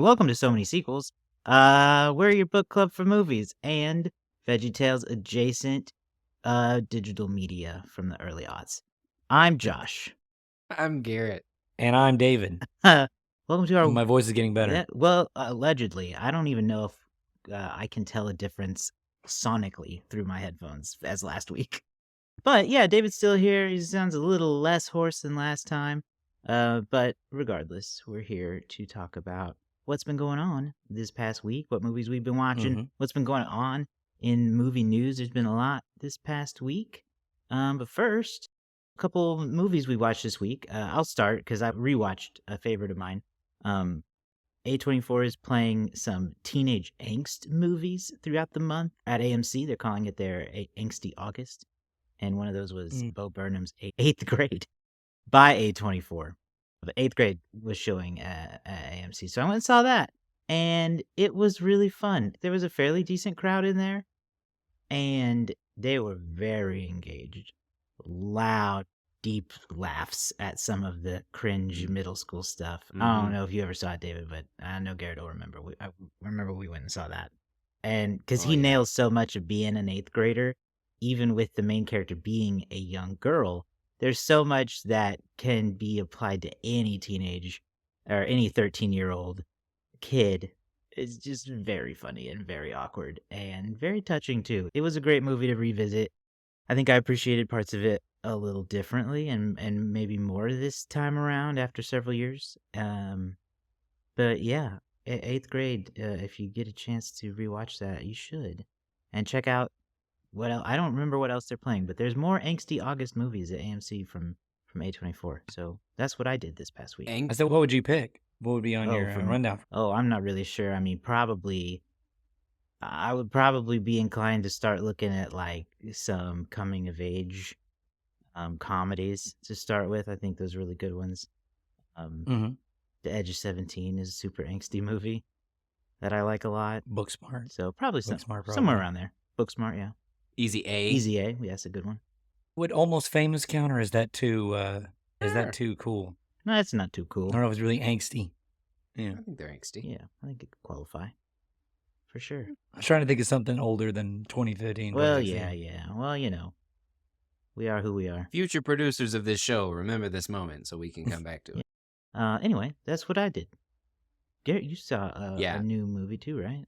Welcome to So Many Sequels. We're your book club for movies and VeggieTales adjacent digital media from the early aughts. I'm Josh. I'm Garrett. And I'm David. Welcome to our... My voice is getting better. Allegedly. I don't even know if I can tell a difference sonically through my headphones as last week. But yeah, David's still here. He sounds a little less hoarse than last time. But regardless, we're here to talk about what's been going on this past week, what movies we've been watching, what's been going on in movie news. There's been a lot this past week. But first, a couple movies we watched this week. I'll start because I rewatched a favorite of mine. A24 is playing some teenage angst movies throughout the month at AMC. They're calling it their Angsty August. And one of those was Bo Burnham's 8th Grade by A24. The 8th Grade was showing at AMC. So I went and saw that. And it was really fun. There was a fairly decent crowd in there. And they were very engaged. Loud, deep laughs at some of the cringe middle school stuff. I don't know if you ever saw it, David, but I know Garrett will remember. I remember we went and saw that. And because he nails so much of being an 8th grader, even with the main character being a young girl, there's so much that can be applied to any teenage or any 13-year-old kid. It's just very funny and very awkward and very touching too. It was a great movie to revisit. I think I appreciated parts of it a little differently and maybe more this time around after several years. But yeah, 8th Grade, if you get a chance to rewatch that, you should. And check out what else. I don't remember what else they're playing, but there's more Angsty August movies at AMC from A24. So that's what I did this past week. I said, what would you pick? What would be on your rundown? Oh, I'm not really sure. I mean, I would probably be inclined to start looking at like some coming of age comedies to start with. I think those are really good ones. The Edge of 17 is a super angsty movie that I like a lot. Booksmart. So probably somewhere around there. Booksmart, yeah. Easy A. Easy A, yeah, that's a good one. Would Almost Famous count, or is that too cool? No, that's not too cool. I don't know if it's really angsty. Yeah. I think they're angsty. Yeah, I think it could qualify. For sure. I was trying to think of something older than 2015. Well, yeah. Well, you know, we are who we are. Future producers of this show, remember this moment so we can come back to it. Anyway, that's what I did. Garrett, you saw a new movie too, right?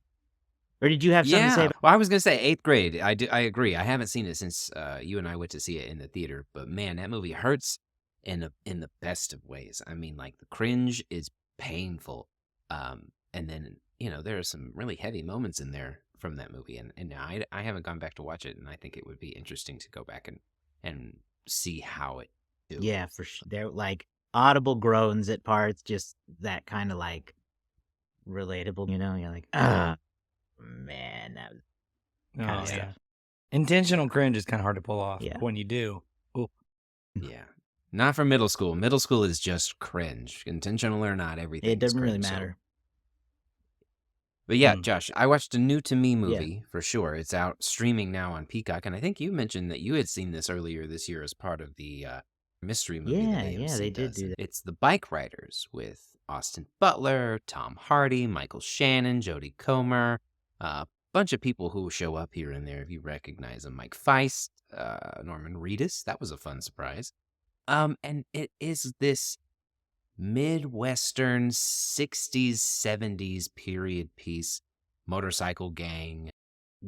Or did you have something to say? Well, I was going to say 8th Grade. I agree. I haven't seen it since you and I went to see it in the theater. But man, that movie hurts in the best of ways. I mean, like the cringe is painful. And then, you know, there are some really heavy moments in there from that movie. And I haven't gone back to watch it. And I think it would be interesting to go back and see how it do. Yeah, for sure. They're like audible groans at parts, just that kind of like relatable, you know? You're like, man, that was kind of stuff. Intentional cringe is kind of hard to pull off. Yeah. When you do. Ooh. Yeah. Not for middle school. Middle school is just cringe. Intentional or not, everything. It doesn't cringe, really matter. But yeah, Josh, I watched a new to me movie for sure. It's out streaming now on Peacock. And I think you mentioned that you had seen this earlier this year as part of the mystery movie. Yeah, they did do that. It's The Bikeriders with Austin Butler, Tom Hardy, Michael Shannon, Jodie Comer, a bunch of people who show up here and there if you recognize them. Mike Feist, Norman Reedus. That was a fun surprise. And it is this Midwestern 60s, 70s period piece motorcycle gang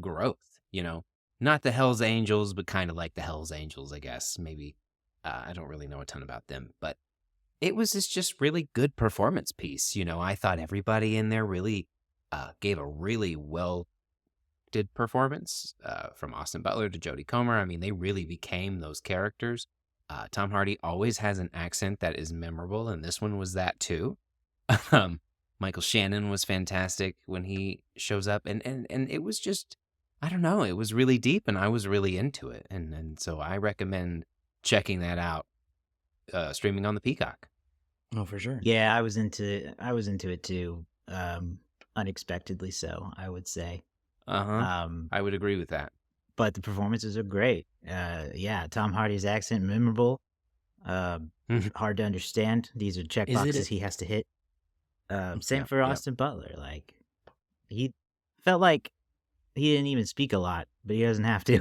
growth, you know? Not the Hells Angels, but kind of like the Hells Angels, I guess. Maybe. I don't really know a ton about them, but it was this just really good performance piece. You know, I thought everybody in there really gave a really well-did performance, from Austin Butler to Jodie Comer. I mean, they really became those characters. Tom Hardy always has an accent that is memorable, and this one was that too. Michael Shannon was fantastic when he shows up, and it was just, I don't know, it was really deep, and I was really into it, and so I recommend checking that out, streaming on the Peacock. Oh, for sure. Yeah, I was into it too. Unexpectedly so, I would say. I would agree with that. But the performances are great. Yeah, Tom Hardy's accent, memorable. Hard to understand. These are check boxes he has to hit. Same Yep, for yep. Austin Butler. Like, he felt like he didn't even speak a lot, but he doesn't have to.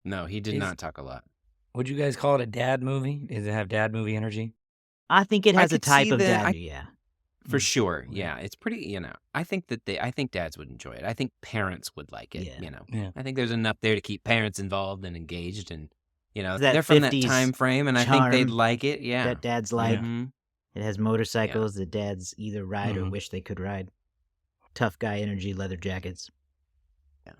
No, he did Is- not talk a lot. Would you guys call it a dad movie? Does it have dad movie energy? I think it I has a could type see of that. dad. Yeah. For Mm, sure. okay. Yeah. It's pretty, I think I think dads would enjoy it. I think parents would like it, Yeah. Yeah. I think there's enough there to keep parents involved and engaged and, That they're from that 50s time frame and I think they'd charm like it. Yeah. that dads like. Mhm. It has Yeah. motorcycles that dads either ride or Mhm. wish they could ride. Tough guy energy, leather jackets. Yeah.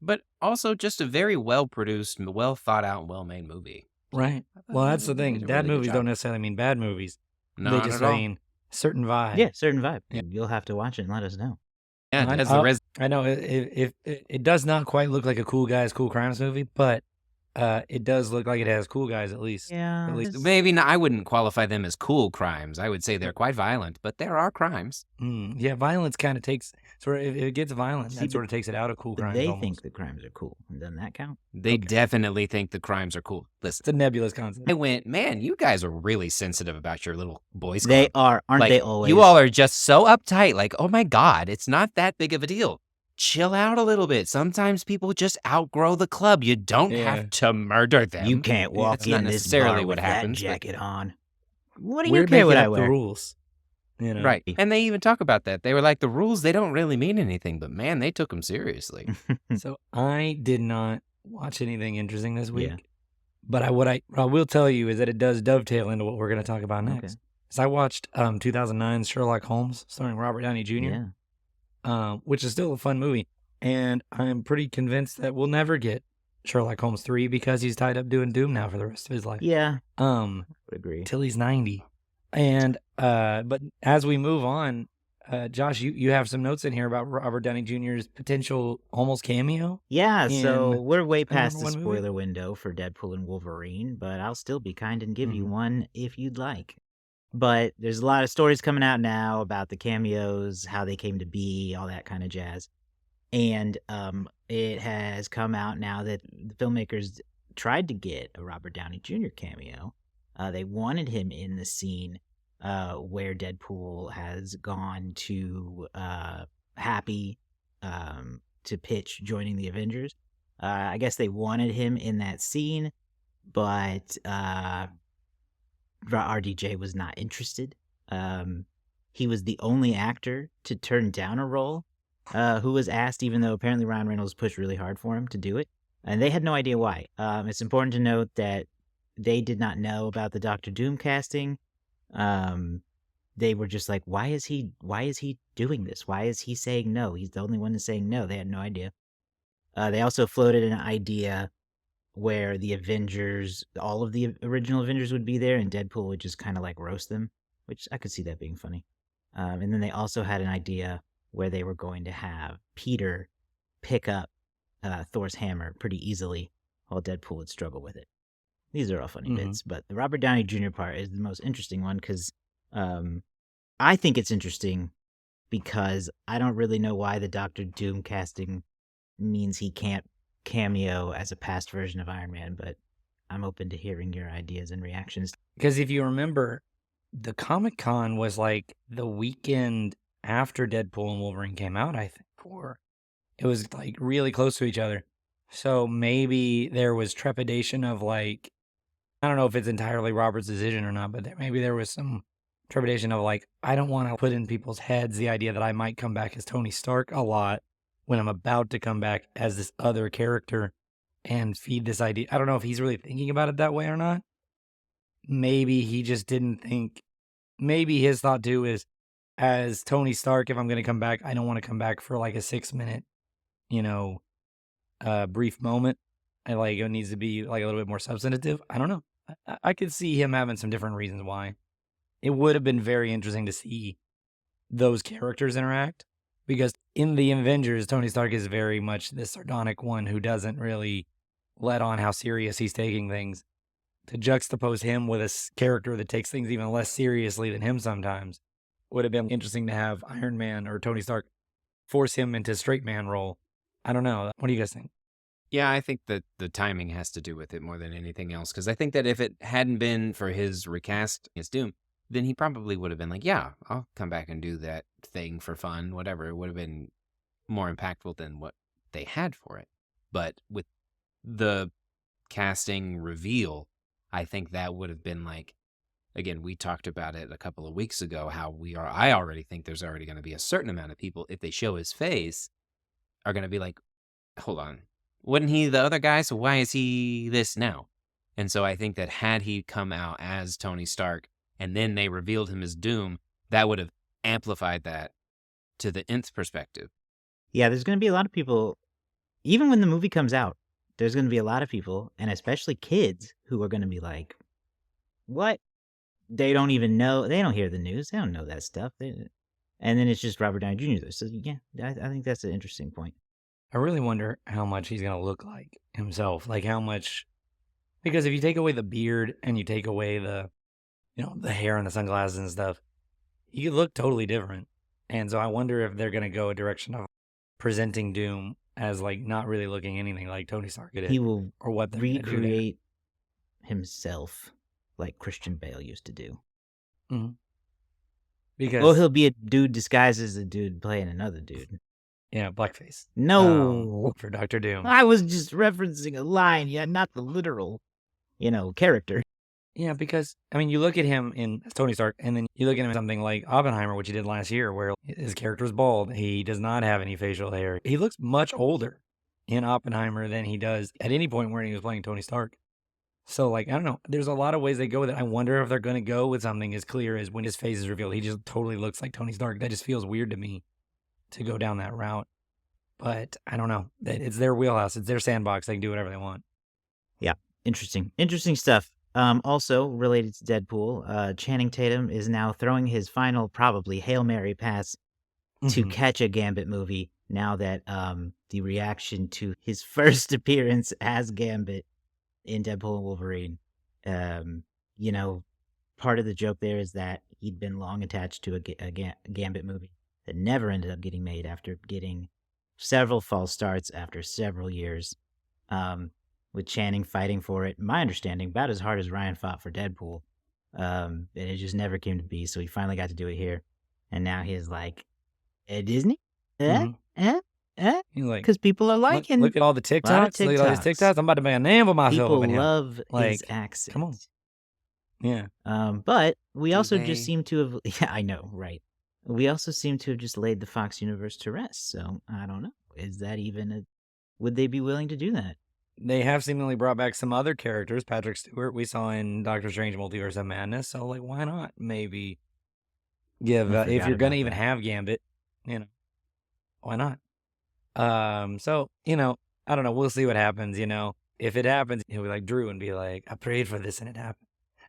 But also just a very well produced, well thought out, well made movie. Right. I thought Well, they that's the did a thing. Dad really good movies job. don't necessarily mean bad movies. They Not just at all. mean certain vibe. Yeah, certain vibe. Yeah. You'll have to watch it and let us know. Yeah, I, it has the I know it does not quite look like a cool guys, cool crimes movie, but it does look like it has cool guys at least. Yeah. At least. Maybe not, I wouldn't qualify them as cool crimes. I would say they're quite violent, but there are crimes. Yeah, violence kind of takes sort of if it gets violent, See, that sort of takes it out of cool But crimes. they almost. think the crimes are cool. Doesn't that count? They Okay. definitely think the crimes are cool. Listen, It's a nebulous concept. I went, man, you guys are really sensitive about your little boys club. They are, aren't like, they always? You all are just so uptight. Like, oh my God, it's not that big of a deal. Chill out a little bit. Sometimes people just outgrow the club. You don't Yeah. have to murder them. You can't walk That's not in this necessarily bar what with happens, that but- jacket on. What do We're you care what making I up the wear? rules. Right. And they even talk about that. They were like, the rules, they don't really mean anything, but man, they took them seriously. So I did not watch anything interesting this week. Yeah. But what I will tell you is that it does dovetail into what we're going to talk about next. Okay. So I watched 2009's Sherlock Holmes starring Robert Downey Jr., Yeah. which is still a fun movie. And I'm pretty convinced that we'll never get Sherlock Holmes 3 because he's tied up doing Doom now for the rest of his life. Yeah. Would Agree. till he's 90. And but as we move on, Josh, you have some notes in here about Robert Downey Jr.'s potential almost cameo. Yeah, so in we're way past number the one movie? spoiler window for Deadpool and Wolverine, but I'll still be kind and give you Mhm. one if you'd like. But there's a lot of stories coming out now about the cameos, how they came to be, all that kind of jazz. And it has come out now that the filmmakers tried to get a Robert Downey Jr. cameo. They wanted him in the scene where Deadpool has gone to Happy to pitch joining the Avengers. I guess they wanted him in that scene, but RDJ was not interested. He was the only actor to turn down a role who was asked, even though apparently Ryan Reynolds pushed really hard for him to do it. And they had no idea why. It's important to note that they did not know about the Doctor Doom casting. They were just like, why is he doing this? Why is he saying no? He's the only one that's saying no. They had no idea. They also floated an idea where the Avengers, all of the original Avengers would be there and Deadpool would just kind of like roast them, which I could see that being funny. And then they also had an idea where they were going to have Peter pick up Thor's hammer pretty easily while Deadpool would struggle with it. These are all funny bits, but the Robert Downey Jr. part is the most interesting one because I think it's interesting because I don't really know why the Doctor Doom casting means he can't cameo as a past version of Iron Man, but I'm open to hearing your ideas and reactions. Because if you remember, the Comic-Con was like the weekend after Deadpool and Wolverine came out, I think, or it was like really close to each other. So maybe there was trepidation of like, I don't know if it's entirely Robert's decision or not, but maybe there was some trepidation of like, I don't want to put in people's heads the idea that I might come back as Tony Stark a lot when I'm about to come back as this other character and feed this idea. I don't know if he's really thinking about it that way or not. Maybe he just didn't think, maybe his thought too is, as Tony Stark, if I'm going to come back, I don't want to come back for like a 6-minute, brief moment. I like it needs to be like a little bit more substantive. I don't know. I could see him having some different reasons why. It would have been very interesting to see those characters interact because in the Avengers, Tony Stark is very much the sardonic one who doesn't really let on how serious he's taking things. To juxtapose him with a character that takes things even less seriously than him sometimes would have been interesting to have Iron Man or Tony Stark force him into straight man role. I don't know. What do you guys think? Yeah, I think that the timing has to do with it more than anything else. Because I think that if it hadn't been for his recast as Doom, then he probably would have been like, yeah, I'll come back and do that thing for fun, whatever. It would have been more impactful than what they had for it. But with the casting reveal, I think that would have been like, again, we talked about it a couple of weeks ago, how I already think there's already going to be a certain amount of people, if they show his face, are going to be like, hold on, wasn't he the other guy? So why is he this now? And so I think that had he come out as Tony Stark and then they revealed him as Doom, that would have amplified that to the nth perspective. Yeah, there's going to be a lot of people, even when the movie comes out, there's going to be a lot of people, and especially kids, who are going to be like, what? They don't even know. They don't hear the news. They don't know that stuff. And then it's just Robert Downey Jr. there. So, yeah, I think that's an interesting point. I really wonder how much he's going to look like himself. Like how much, because if you take away the beard and you take away the hair and the sunglasses and stuff, he could look totally different. And so I wonder if they're going to go a direction of presenting Doom as like not really looking anything like Tony Stark did. He will or what they're recreate himself like Christian Bale used to do. Mm-hmm. Because well, he'll be a dude disguised as a dude playing another dude. Yeah, blackface. No, for Dr. Doom. I was just referencing a line, not the literal, character. Yeah, because I mean, you look at him in Tony Stark, and then you look at him in something like Oppenheimer, which he did last year, where his character is bald. He does not have any facial hair. He looks much older in Oppenheimer than he does at any point when he was playing Tony Stark. So, like, I don't know. There's a lot of ways they go with it. I wonder if they're going to go with something as clear as when his face is revealed, he just totally looks like Tony Stark. That just feels weird to me to go down that route. But I don't know. It's their wheelhouse. It's their sandbox. They can do whatever they want. Yeah, interesting stuff. Also related to Deadpool, Channing Tatum is now throwing his final, probably Hail Mary pass to catch a Gambit movie. Now that the reaction to his first appearance as Gambit in Deadpool and Wolverine, part of the joke there is that he'd been long attached to a Gambit movie that never ended up getting made after getting several false starts after several years, with Channing fighting for it, my understanding, about as hard as Ryan fought for Deadpool, and it just never came to be, so he finally got to do it here, and now he's like, Disney? He's like, because people are liking. Look at all the TikToks. Look at all these TikToks. I'm about to make a name for myself. People over here. love his accent. Come on. Yeah. But we also they? just seem to have. Yeah, I know, right? We also seem to have just laid the Fox universe to rest. So I don't know. Is that even would they be willing to do that? They have seemingly brought back some other characters. Patrick Stewart we saw in Doctor Strange Multiverse of Madness. So like, why not? Maybe give if you're gonna even have Gambit, why not? So, I don't know. We'll see what happens, If it happens, he'll be like Drew and be like, I prayed for this and it happened.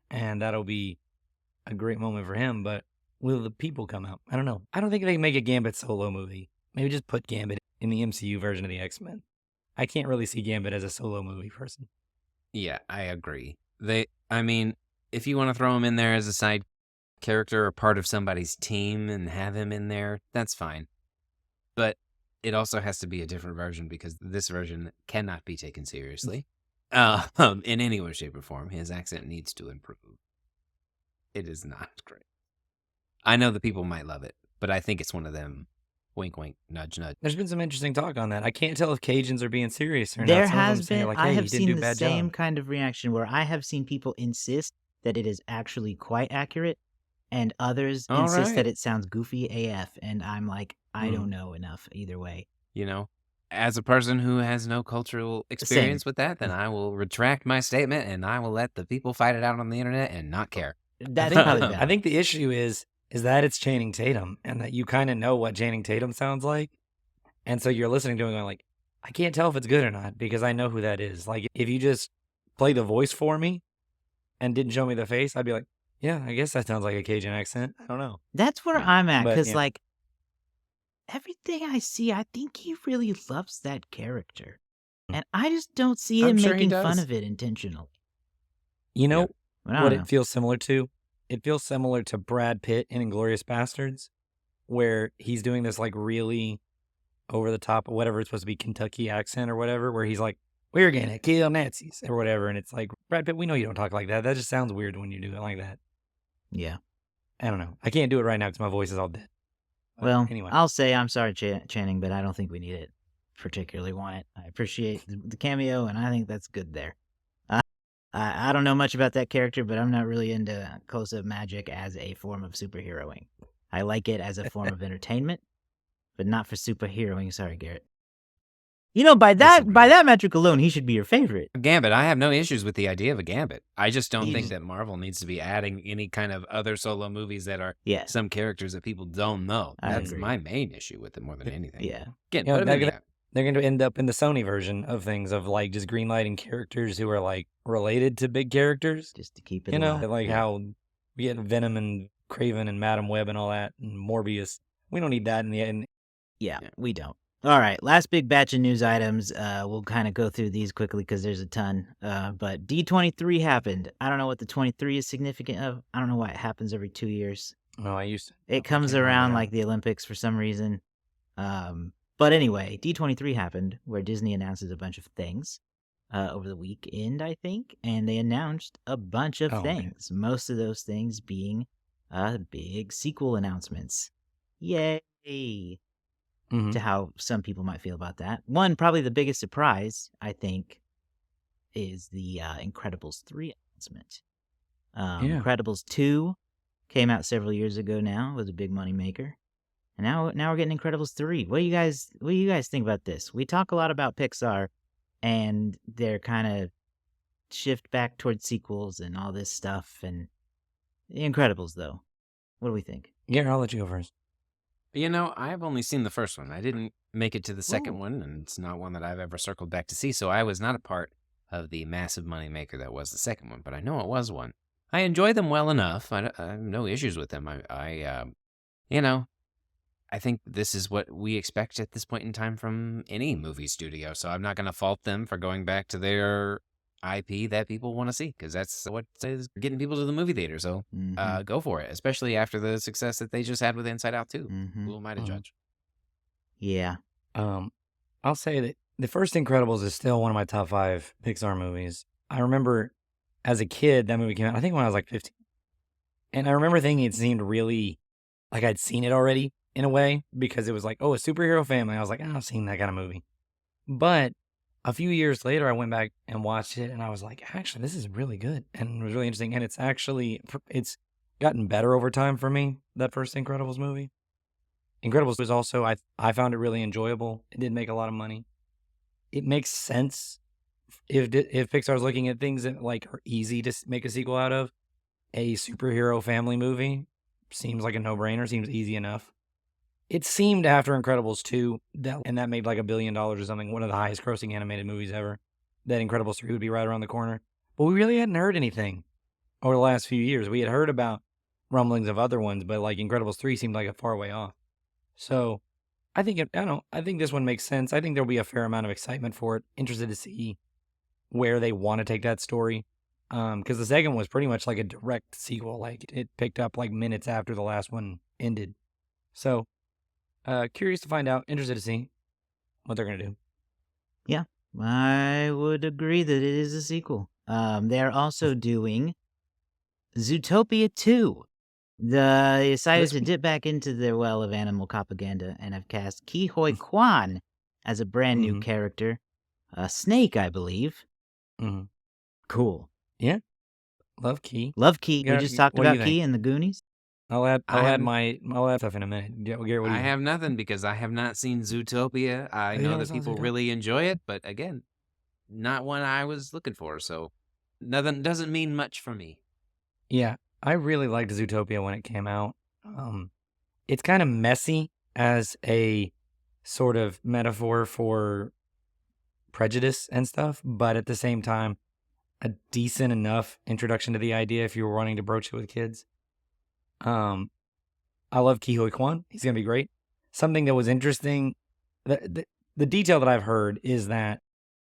And that'll be a great moment for him. But will the people come out? I don't know. I don't think they can make a Gambit solo movie. Maybe just put Gambit in the MCU version of the X-Men. I can't really see Gambit as a solo movie person. Yeah, I agree. If you want to throw him in there as a side character or part of somebody's team and have him in there, that's fine. But it also has to be a different version because this version cannot be taken seriously in any way, shape, or form. His accent needs to improve. It is not great. I know the people might love it, but I think it's one of them wink, wink, nudge, nudge. There's been some interesting talk on that. I can't tell if Cajuns are being serious or not. There Some of them has say, been. like, I hey, have you didn't seen do a the bad same job. kind of reaction where I have seen people insist that it is actually quite accurate, and others All insist right. that it sounds goofy AF. And I'm like, I don't know enough either way. As a person who has no cultural experience with that, then I will retract my statement and I will let the people fight it out on the internet and not care. That's I probably think, valid. I think the issue is that it's Channing Tatum and that you kind of know what Channing Tatum sounds like. And so you're listening to him going like, I can't tell if it's good or not because I know who that is. Like if you just play the voice for me and didn't show me the face, I'd be like, yeah, I guess that sounds like a Cajun accent. I don't know. That's where Yeah. I'm at, But, because yeah. like everything I see, I think he really loves that character, and I just don't see I'm him sure he making fun does. of it intentionally. You know But I what don't know. it feels similar to? It feels similar to Brad Pitt in Inglourious Bastards, where he's doing this like really over the top, whatever it's supposed to be, Kentucky accent or whatever, where he's like, we're gonna kill Nazis or whatever. And it's like, Brad Pitt, we know you don't talk like that. That just sounds weird when you do it like that. Yeah. I don't know. I can't do it right now because my voice is all dead. But Well, anyway, I'll say I'm sorry, Channing, but I don't think we need it. Particularly want it. I appreciate the cameo, and I think that's good there. I don't know much about that character, but I'm not really into close-up magic as a form of superheroing. I like it as a form of entertainment, but not for superheroing. Sorry, Garrett. You know, by that metric alone, he should be your favorite. Gambit, I have no issues with the idea of a Gambit. I just don't You think just- that Marvel needs to be adding any kind of other solo movies that are Yeah, some characters that people don't know. I That's agree. my main issue with it more than anything. yeah. Again, You know, put 'em in the app. they're going to end up in the Sony version of things of like just greenlighting characters who are like related to big characters. Just to keep it You know, alive. like Yeah. how we get Venom and Craven and Madam Web and all that and Morbius. We don't need that in the end. Yeah, we don't. All right, last big batch of news items. We'll kind of go through these quickly because there's a ton. But D23 happened. I don't know what the 23 is significant of. I don't know why it happens every 2 years. No, I used to. It comes around like the Olympics for some reason. But anyway, D23 happened where Disney announces a bunch of things over the weekend, I think, and they announced a bunch of things. Most of those things being big sequel announcements. Yay! Mhm. To how some people might feel about that. One, probably the biggest surprise, I think, is the Incredibles 3 announcement. Yeah. Incredibles 2 came out several years ago now, was a big money maker. And now we're getting Incredibles 3. What do you guys think about this? We talk a lot about Pixar and their kind of shift back towards sequels and all this stuff, and the Incredibles though. What do we think? Yeah, I'll let you go first. You know, I've only seen the first one. I didn't make it to the second Ooh. one, and it's not one that I've ever circled back to see, so I was not a part of the massive moneymaker that was the second one, but I know it was one. I enjoy them well enough. I have no issues with them. You know, I think this is what we expect at this point in time from any movie studio, so I'm not going to fault them for going back to their IP that people want to see, because that's what is getting people to the movie theater, so go for it, especially after the success that they just had with Inside Out 2. Who am I to judge? Yeah. I'll say that the first Incredibles is still one of my top 5 Pixar movies. I remember as a kid, that movie came out, I think when I was like 15. And I remember thinking it seemed really like I'd seen it already in a way, because it was like, oh, a superhero family. I was like, I've seen that kind of movie. But a few years later, I went back and watched it, and I was like, actually, this is really good. And it was really interesting. And it's gotten better over time for me, that first Incredibles movie. Incredibles was also, I found it really enjoyable. It didn't make a lot of money. It makes sense if Pixar's looking at things that like are easy to make a sequel out of. A superhero family movie seems like a no-brainer, seems easy enough. It seemed after Incredibles 2, that made like $1 billion or something, one of the highest grossing animated movies ever, that Incredibles 3 would be right around the corner. But we really hadn't heard anything over the last few years. We had heard about rumblings of other ones, but like Incredibles 3 seemed like a far way off. So I think this one makes sense. I think there'll be a fair amount of excitement for it. Interested to see where they want to take that story. Because the second was pretty much like a direct sequel. Like it picked up like minutes after the last one ended. So curious to find out. Interested to see what they're gonna do. Yeah, I would agree that it is a sequel. They're also doing Zootopia 2. They decided to dip back into their well of animal propaganda and have cast Ke Huy Quan as a brand new character. Snake, I believe. Mhm. Cool. Yeah, love Key. Love Ke. Garrett, We just talked what do you about think? Ke in the Goonies. I'll add stuff in a minute. Garrett, what do you I think? have nothing because I have not seen Zootopia. I you know never that saw people Zootopia? really enjoy it, but again, not one I was looking for, so nothing doesn't mean much for me. Yeah, I really liked Zootopia when it came out. It's kind of messy as a sort of metaphor for prejudice and stuff, but at the same time, a decent enough introduction to the idea if you were wanting to broach it with kids. I love Ke Huy Quan. He's going to be great. Something that was interesting, the detail that I've heard is that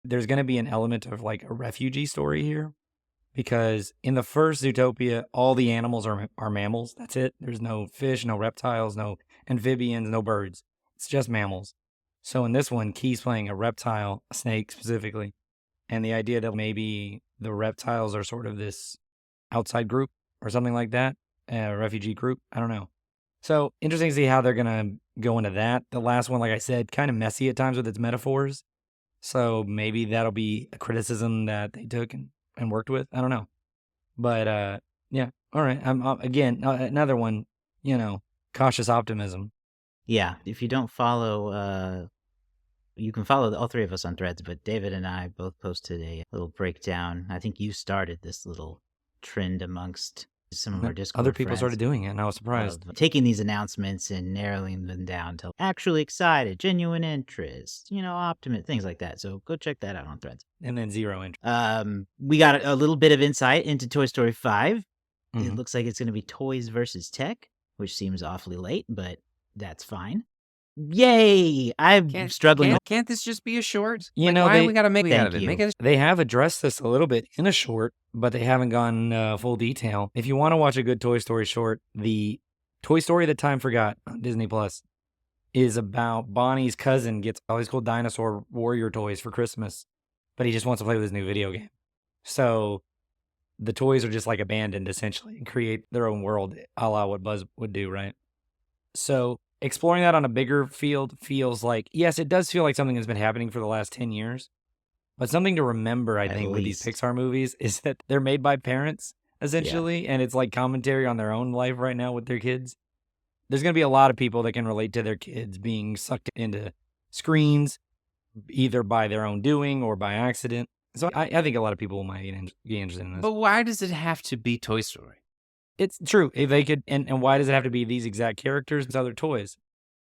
there's going to be an element of like a refugee story here. Because in the first Zootopia, all the animals are mammals. That's it. There's no fish, no reptiles, no amphibians, no birds. It's just mammals. So in this one, Key's playing a reptile, a snake specifically. And the idea that maybe the reptiles are sort of this outside group or something like that. refugee group. I don't know. So interesting to see how they're going to go into that. The last one, like I said, kind of messy at times with its metaphors. So maybe that'll be a criticism that they took and worked with. I don't know. But yeah. All right. I'm again, another one, cautious optimism. Yeah, if you don't follow, you can follow all three of us on Threads, but David and I both posted a little breakdown. I think you started this little trend amongst some of our Discord Other people friends started doing it, and I was surprised. of taking these announcements and narrowing them down to actually excited, genuine interest, optimism, things like that. So go check that out on Threads. And then zero interest. We got a little bit of insight into Toy Story 5. It Mhm. looks like it's going to be toys versus tech, which seems awfully late, but that's fine. Yay! I'm struggling. Can't this just be a short? You Like, know, why they- we got to make it out of Thank it? Make you. it They have addressed this a little bit in a short, but they haven't gone full detail. If you want to watch a good Toy Story short, the Toy Story That Time Forgot on Disney Plus is about Bonnie's cousin gets all these cool dinosaur warrior toys for Christmas, but he just wants to play with his new video game. So the toys are just like abandoned essentially and create their own world, a la what Buzz would do, right? So exploring that on a bigger field feels like, yes, it does feel like something that's been happening for the last 10 years. But something to remember, I At think, with these least. Pixar movies is that they're made by parents, essentially. And it's like commentary on their own life right now with their kids. There's going to be a lot of people that can relate to their kids being sucked into screens, either by their own doing or by accident. So I think a lot of people might be interested in this. But why does it have to be Toy Story? It's true. If they could, and why does it have to be these exact characters and other toys?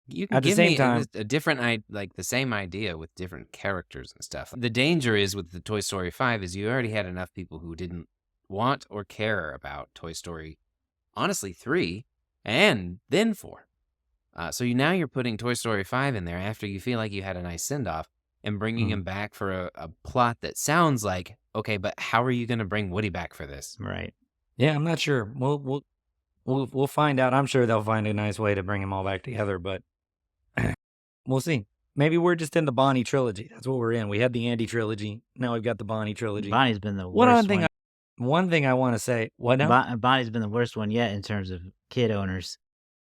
You can At the give same me time- a different, like the same idea with different characters and stuff. The danger is with the Toy Story 5 is you already had enough people who didn't want or care about Toy Story, honestly, 3 and then 4. So now you're putting Toy Story 5 in there after you feel like you had a nice send-off and bringing him back for a plot that sounds like, okay, but how are you going to bring Woody back for this? Right. Yeah, I'm not sure. We'll find out. I'm sure they'll find a nice way to bring them all back together, but we'll see. Maybe we're just in the Bonnie trilogy. That's what we're in. We had the Andy trilogy. Now we've got the Bonnie trilogy. Bonnie's been the One worst thing one. One thing I want to say. What now? Bonnie's been the worst one yet in terms of kid owners.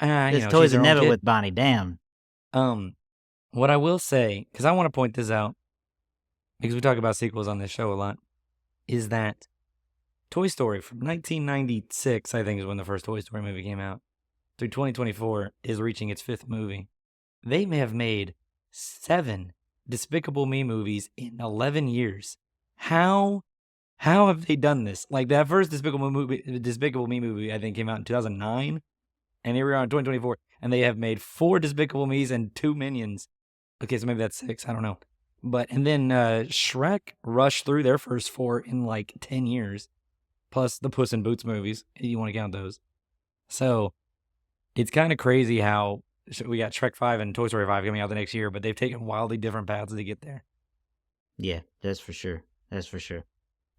You This know, toys she's are her own never kid. with Bonnie. Damn. What I will say, because I want to point this out, because we talk about sequels on this show a lot, is that Toy Story from 1996, I think, is when the first Toy Story movie came out, through 2024 is reaching its 5th movie. They may have made 7 Despicable Me movies in 11 years. How have they done this? Like that first Despicable Me movie, I think, came out in 2009, and here we are in 2024, and they have made 4 Despicable Me's and 2 Minions. Okay, so maybe that's 6. I don't know. And then Shrek rushed through their first 4 in like 10 years, plus the Puss in Boots movies. If you want to count those. So it's kind of crazy how we got Shrek 5 and Toy Story 5 coming out the next year, but they've taken wildly different paths to get there. Yeah, that's for sure. That's for sure.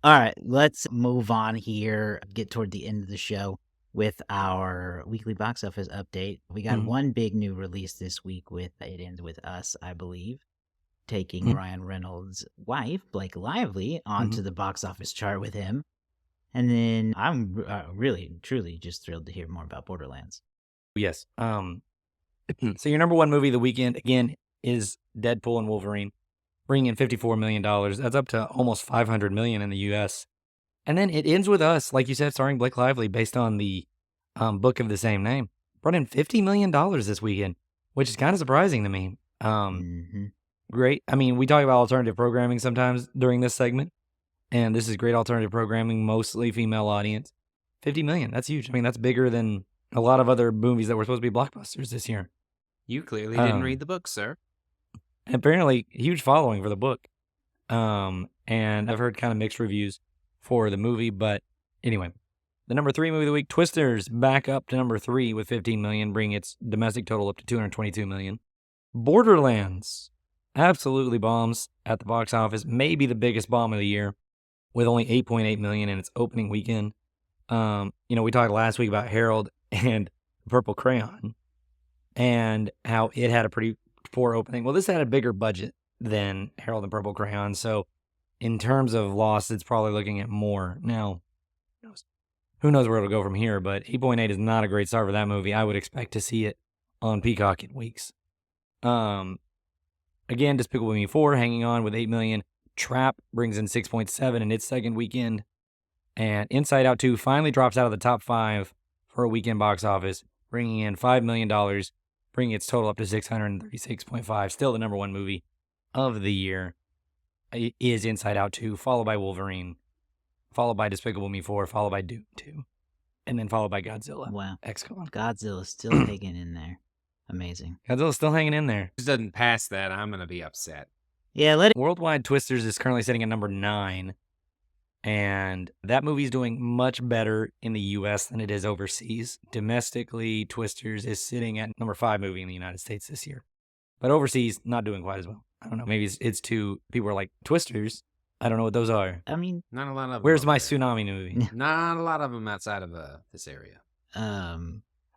All right, let's move on here, get toward the end of the show with our weekly box office update. We got one big new release this week with It Ends With Us, I believe, taking Ryan Reynolds' wife, Blake Lively, onto the box office chart with him. And then I'm really, truly just thrilled to hear more about Borderlands. Yes. So your number one movie of the weekend, again, is Deadpool and Wolverine, bringing in $54 million. That's up to almost $500 million in the U.S. And then It Ends With Us, like you said, starring Blake Lively, based on the book of the same name, brought in $50 million this weekend, which is kind of surprising to me. Great. I mean, we talk about alternative programming sometimes during this segment, and this is great alternative programming, mostly female audience. 50 million, that's huge. I mean, that's bigger than a lot of other movies that were supposed to be blockbusters this year. You clearly didn't read the book, sir. And apparently, huge following for the book. And I've heard kind of mixed reviews for the movie, but anyway. The number 3 movie of the week, Twisters, back up to number 3 with 15 million, bringing its domestic total up to 222 million. Borderlands absolutely bombs at the box office, maybe the biggest bomb of the year, with only 8.8 million in its opening weekend. We talked last week about Harold and Purple Crayon and how it had a pretty poor opening. Well, this had a bigger budget than Harold and Purple Crayon, so in terms of loss, it's probably looking at more. Now, Who knows where it'll go from here, but 8.8 is not a great start for that movie. I would expect to see it on Peacock in weeks. Again, Despicable Me 4 hanging on with 8 million. Trap brings in 6.7 in its second weekend. And Inside Out 2 finally drops out of the top 5 for a weekend box office, bringing in $5 million, bringing its total up to 636.5. Still the number one movie of the year is Inside Out 2, followed by Wolverine, followed by Despicable Me 4, followed by Dune 2, and then followed by Godzilla. Wow. X-Con. Godzilla's still hanging in there. Amazing. Godzilla's still hanging in there. If it doesn't pass that, I'm going to be upset. Yeah, let it. Worldwide Twisters is currently sitting at number 9. And that movie's doing much better in the U.S. than it is overseas. Domestically, Twisters is sitting at number 5 movie in the United States this year. But overseas, not doing quite as well. I don't know. Maybe it's too... People are like, Twisters? I don't know what those are. I mean, Not a lot of them. Where's over my there. tsunami movie? Not a lot of them outside of this area. I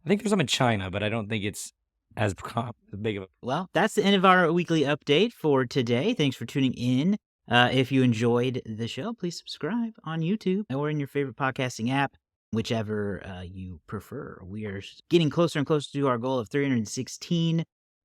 think there's some in China, but I don't think it's as big of a... well, that's the end of our weekly update for today. Thanks for tuning in. If you enjoyed the show, please subscribe on YouTube or in your favorite podcasting app, whichever you prefer. We are getting closer and closer to our goal of 316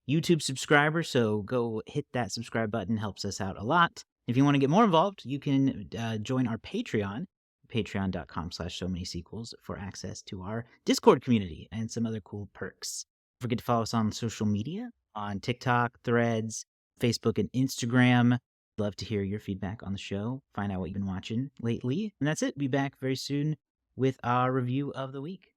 YouTube subscribers, so go hit that subscribe button. Helps us out a lot. If you want to get more involved, you can join our Patreon, patreon.com/so-many-sequels, for access to our Discord community and some other cool perks. Don't forget to follow us on social media, on TikTok, Threads, Facebook, and Instagram. Love to hear your feedback on the show. Find out what you've been watching lately. And that's it. Be back very soon with our review of the week.